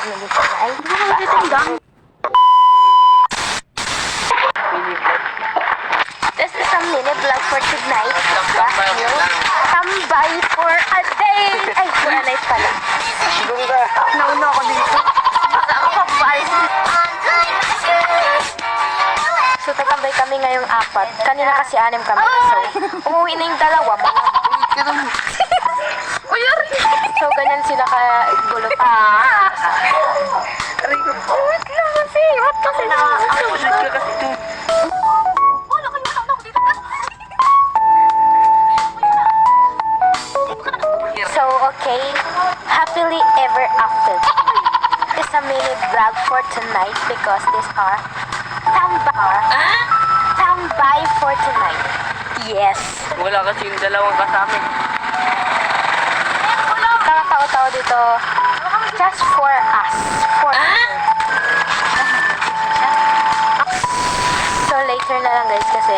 nandito na. Ay, hindi mo nakikita yung gang. This is a mini vlog for tonight. Tambay for a day. Ay, for a night pala. Nauna ako dito. So, tatambay kami ngayong 4. Kanina kasi 6 kami. So, umuwi na yung 2. So, ganyan sila ka-gulo pa. Wait lang kasi. What kasi So, okay. Happily ever after. It's a mini vlog for tonight because these are tambay for tonight. Yes. Wala kasi yung dalawang kasama. Mga tao-tao dito, just for us. For us. So, later na lang guys kasi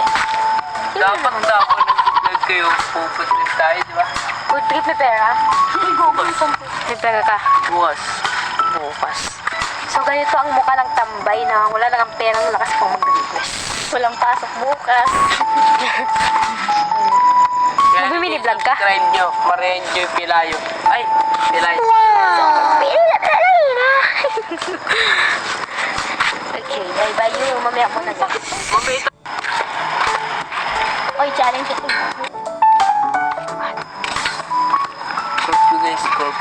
Dapat dapat nag-vlog kayo. Pupunta tayo, di ba? food trip, may pera? May pera ka? Bukas. Bukas. So, ganito ang mukha ng tambay na wala nang perang lakas pang mag-request. Walang pasok bukas. Mag-mini vlog ka? Subscribe nyo. Marenjoy Pilayo. Ay, Pilayo. Okay, bye-bye yun. Mamaya ko na guys. Oy, challenge ito. Corp ko guys, corp.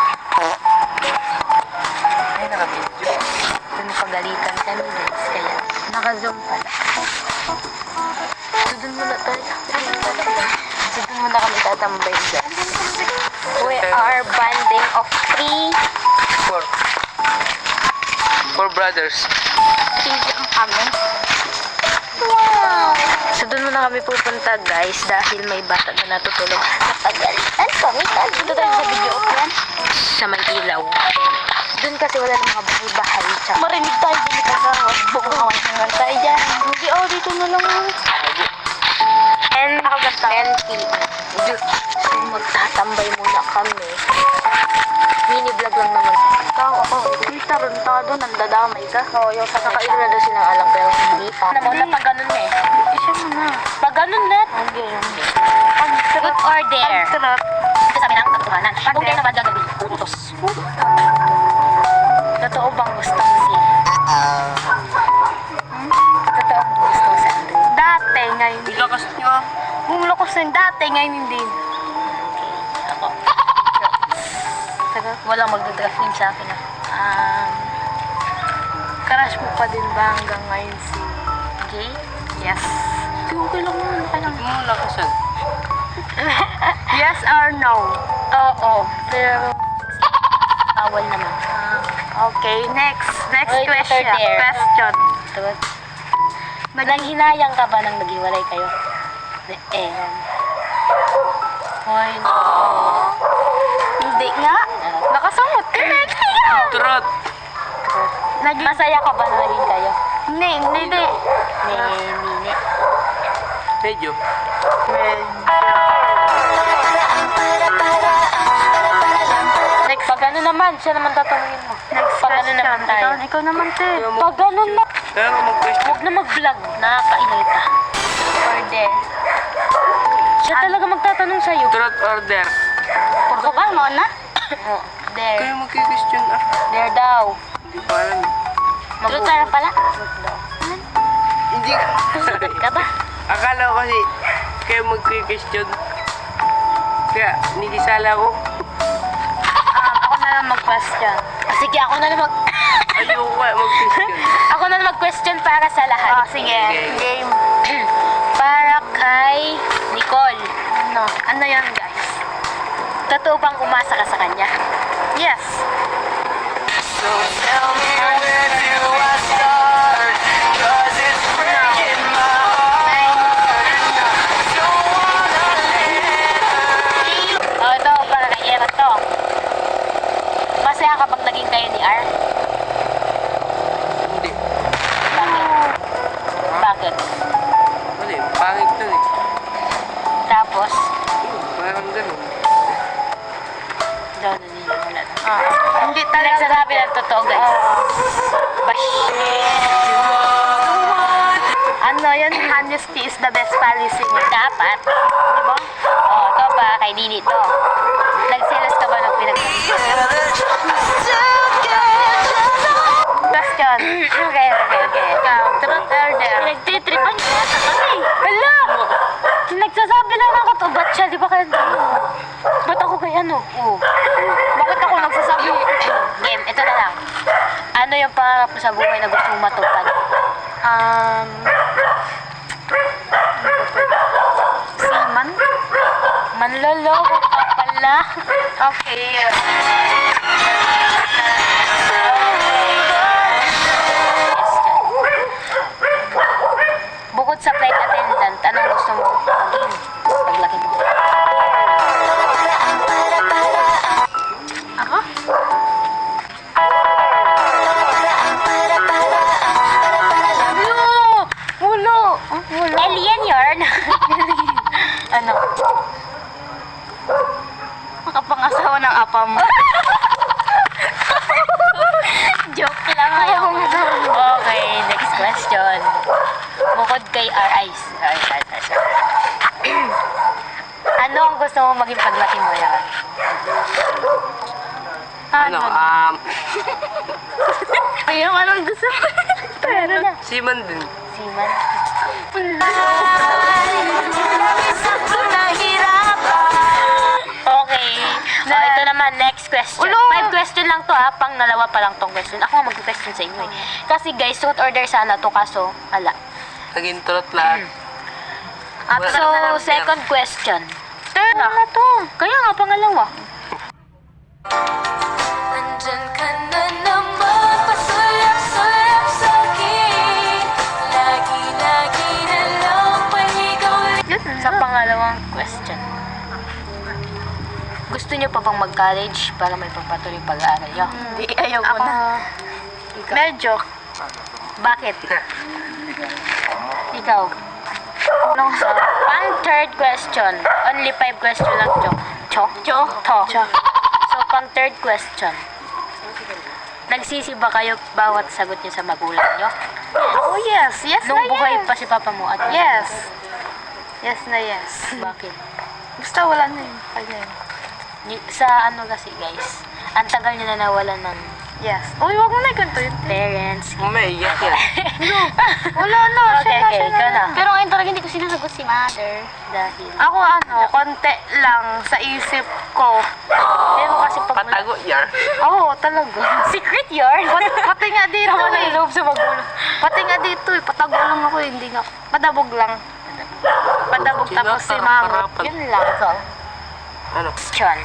Ay, naka-video. Pagalitan kami guys, kaya naka-zoom pala. So, dun muna tayo. So, dun muna kami tatambay guys. We are banding of 3. Four brothers. 3 ang amin. Wow! So, dun muna kami pupunta guys dahil may bata na natutulog. Napagalitan kami. Dito tayo sa video yan. Sa may ilaw. Dun kasi wala ng mga bahay-bahay. Marinig tayo din ka sa bukong awan hanggang tayo dyan. Hindi, dito na lang. And ako gasta 10 p.m. So, magtatambay muna kami. Mini vlog lang naman. Ikaw, ako. Hindi tarantado, nandadamay ka. Oo, yung nakailan na daw silang alam pero hindi pa. Naman na pag ganun eh. Isa mo na. Pag ganun na. Hindi, hindi. Good order. Ito sabi ng katotohanan. Kung di naman gagawin, utos. Totoo bang gusto mo si? Totoo bang gusto mo si Andre? Dati, ngayon hindi. Lakas nyo. Bumulokos na dati, ngayon hindi. Ako. Walang magdodrive name sa akin. Crush mo pa din ba hanggang ngayon si Jay? Yes. Okay lang mo. Okay lang. Lakasan. Yes or no? Oo. Pero bawal naman. Okay, next question. Question. Naghinayang ka ba nang naghiwalay kayo? Hoy, hindi nga. Nakasamot ka na. Trot. Masaya ka ba na naging kayo? Hindi. Medyo. Next, pag ano naman, siya naman tatanungin mo. Next pag ano naman tayo. Ikaw naman, te. Pag ano na. Kaya ka mag-question. Huwag na mag-vlog. Nakakainita. Order. Siya talaga magtatanong sa'yo. Trot order. Purso ka, mo na? There. Kaya mag-question ah. There daw. Hindi pa alam. True ka na pala? True daw. Hindi Ka ba? Akala ko kasi kayo mag-question. Kaya nilisala ko. Ako na lang mag-question. Sige, ako na lang Ayoko ka mag-question. Ako na lang mag-question para sa lahat. Sige. Okay. Game. Para kay Nicole. Ano yan, guys? Totoo bang umasa ka sa kanya? Yes. So tell me where do I start? 'Cause it's breaking my heart. Don't wanna let her. Ito, para kay Era to. Masaya ka bang naging kayo ni R? Hindi. Bakit? Bakit? Wala eh. Pangit to eh. Tapos, Parang ganun. daw na nila wala na. Hindi talaga. Nagsasabi ng totoo, guys. Bash. Ano yun? Honesty is the best policy mo. Dapat. Di ba? Oo, to pa. Kay Nini to. Nagsilas ka ba ng pinagsasabi? Question. Okay. Truth or dare? Pinagtitripan niya yata kami. Hala! Nagsasabi lang ako to. Ba't siya? Di ba kaya? Ba't ako kaya ano? Oo. Bakit ako nagsasabi? Game, ito na lang. Ano yung pangarap mo sa buhay na gusto mong matupad? Seaman? Manloloko ka pala. Okay. Bukod sa flight attendant, anong gusto mo maging paglaki mo? Ako? Wala! Alien yarn! Ano? Makapangasawa ng apa mo. Joke lang ngayon. Okay, next question. Bukod kay R.I. Ano ang gusto mo maging paglaki mo yan? Ano, Ayun, anong gusto mo? Pero na. Seaman din. Seaman. Okay. Ito naman, next question. 5 question lang to ha. Pang nalawa pa lang tong question. Ako nga mag-question sa inyo eh. Kasi guys, truth or dare sana to kaso, ala. Naging tulot lahat. So, second question. Third na to. Kaya nga, pangalawa. Nandyan ka na naman, pasulap-sulap sa'kin. Lagi-lagi na lang pahigaw. Sa pangalawang question. Gusto niyo pa bang mag-college para may pagpatuloy pag-aaral niyo? Hindi, ayaw ko na. Medyo. Bakit? Ikaw. So, pang third question. Only 5 question lang, Jo. To. So, pang third question. Nagsisi ba kayo bawat sagot niyo sa magulang niyo? Oh, yes. Yes Nung na buhay yes. pa si Papa mo at Yes. Yes na yes. Bakit? Basta wala na yun. Kaya yun. Sa ano kasi guys, ang tagal niyo na nawalan ng Yes. Uy, wag mo na ganito yun. parents. Umaiyak yan. Wala na. Okay, ikaw na. Pero ngayon talaga hindi ko sinasagot si mother. Dahil, Ako konti lang sa isip ko. pero kasi pag wala, Patago yan. Oo, talaga. secret yarn. Pati nga dito Tama na eh. yung loob sa magulang. Pati nga dito eh. Patago lang ako eh. Hindi nga. Padabog lang. Padabog tapos si mama. Yun lang. Ikaw. Ano? Question.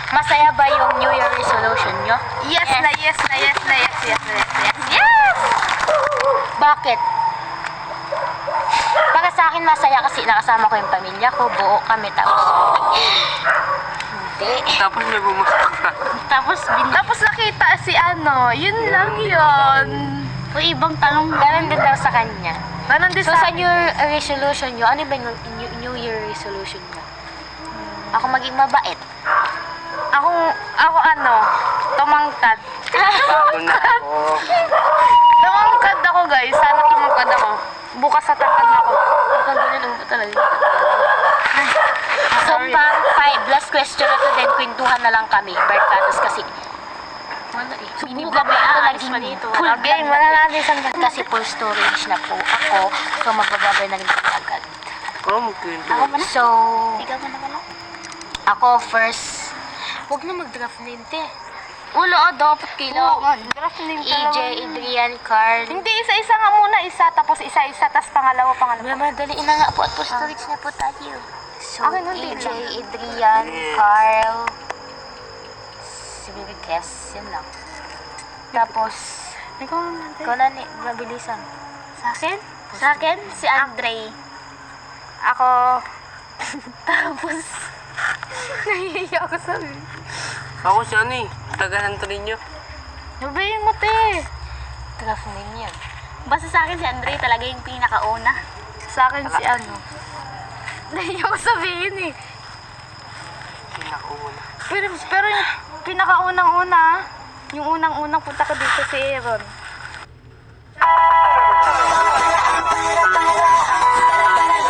Masaya ba yung New Year resolution nyo? Yes na yes na yes na yes yes yes yes. Yes! Bakit? Para sa akin masaya kasi nakasama ko yung pamilya ko, buo kami tapos hindi. Tapos may bumasok ka. Tapos nakita si yun lang yun. O ibang tanong, ganun din daw sa kanya. Ganon din So sa sa New Year resolution nyo, ano ba yung New Year resolution nyo? Ako maging mabait. Ako tumangkad. Bago na ako. Tumangkad ako guys. Sana tumangkad ako. Bukas sa tangkad na ako. Ikaw ganun ang talaga. So, pang 5, last question na to din, kwentuhan na lang kami. Barkadas kasi, wala eh. Subukan mo aalis pa dito. Full Okay, wala na natin isang kasi full storage na po ako. So, magbababay na rin po agad. Kung kwento. So, Ikaw mo na wala? ako first, huwag na mag-draft name, te. Wala, dapat kailangan. Graph name EJ, Adrian, Carl. Hindi, isa-isa nga muna. Isa, tapos isa-isa, tapos pangalawa. Madaliin na nga po at full storage na po tayo. So, Akin, hindi EJ, lang. Adrian, Carl, si Baby Kes, yun lang. Tapos, ikaw na ni, mabilisan. Sa akin? Sa akin, si Andre. Ako. Tapos, nahihiya ako sabi. Ako si ano eh. Taga-Santo Niño. Sabihin mo, te. Draft name yan. Basta sa akin si Andre talaga yung pinakauna. Sa akin si Nahihiya ako sabihin eh. Pinakauna. Pero pinakaunang-una, yung unang-unang punta ko dito si Aaron.